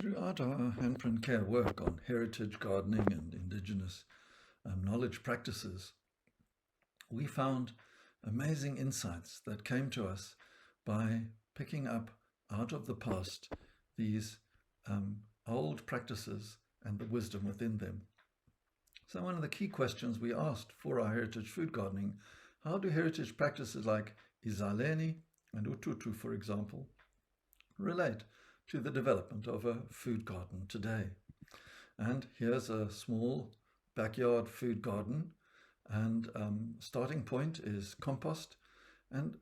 Throughout our handprint care work on heritage gardening and indigenous knowledge practices, we found amazing insights that came to us by picking up out of the past these old practices and the wisdom within them. So one of the key questions we asked for our heritage food gardening: how do heritage practices like izalene and uthuthu, for example, relate to the development of a food garden today? And here's a small backyard food garden, and starting point is compost. And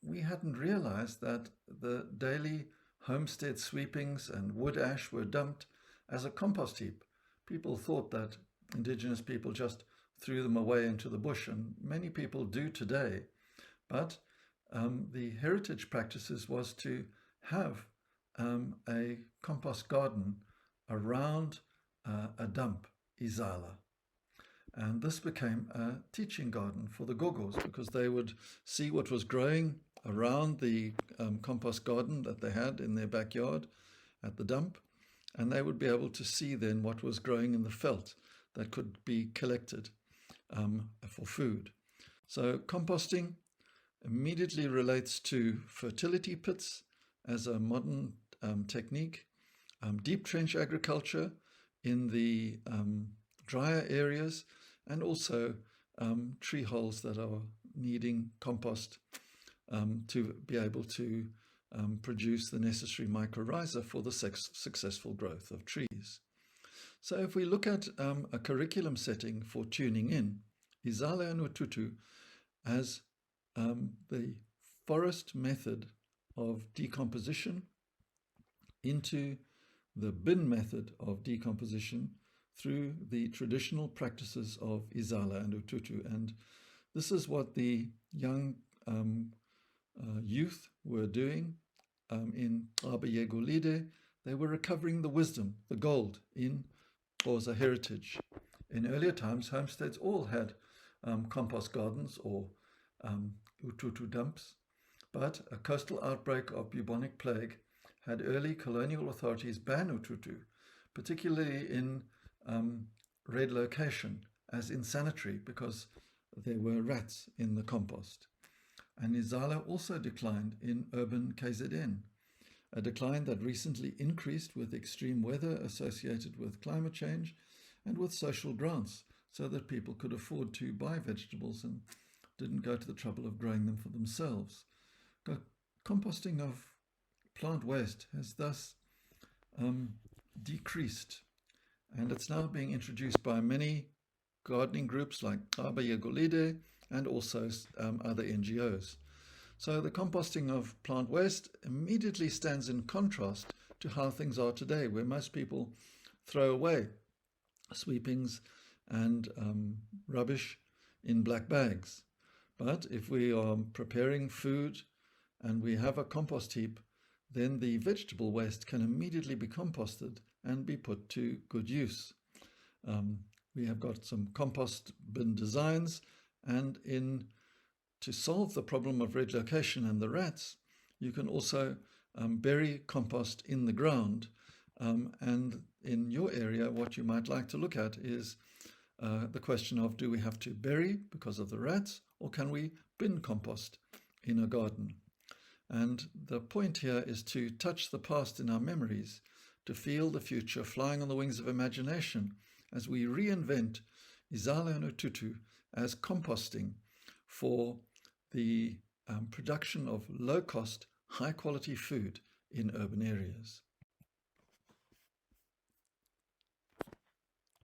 we hadn't realized that the daily homestead sweepings and wood ash were dumped as a compost heap. People thought that indigenous people just threw them away into the bush, and many people do today. But the heritage practices was to have a compost garden around a dump, izala. And this became a teaching garden for the gogos, because they would see what was growing around the compost garden that they had in their backyard at the dump, and they would be able to see then what was growing in the veld that could be collected for food. So composting immediately relates to fertility pits as a modern technique, deep trench agriculture in the drier areas, and also tree holes that are needing compost to be able to produce the necessary mycorrhiza for the successful growth of trees. So if we look at a curriculum setting for tuning in, izala and uthuthu as the forest method of decomposition into the bin method of decomposition through the traditional practices of izala and uthuthu. And this is what the young youth were doing in Yegolide. They were recovering the wisdom, the gold in Xhosa heritage. In earlier times, homesteads all had compost gardens or uthuthu dumps, but a coastal outbreak of bubonic plague had early colonial authorities ban uthuthu, particularly in red location, as insanitary because there were rats in the compost. And izala also declined in urban KZN, a decline that recently increased with extreme weather associated with climate change and with social grants, so that people could afford to buy vegetables and didn't go to the trouble of growing them for themselves. Composting of plant waste has thus decreased, and it's now being introduced by many gardening groups like Yegolide and also other NGOs. So the composting of plant waste immediately stands in contrast to how things are today, where most people throw away sweepings and rubbish in black bags. But if we are preparing food and we have a compost heap, then the vegetable waste can immediately be composted and be put to good use. We have got some compost bin designs, and to solve the problem of red location and the rats, you can also bury compost in the ground. And in your area, what you might like to look at is the question of, do we have to bury because of the rats, or can we bin compost in a garden? And the point here is to touch the past in our memories, to feel the future flying on the wings of imagination as we reinvent izala and uthuthu as composting for the production of low-cost, high-quality food in urban areas.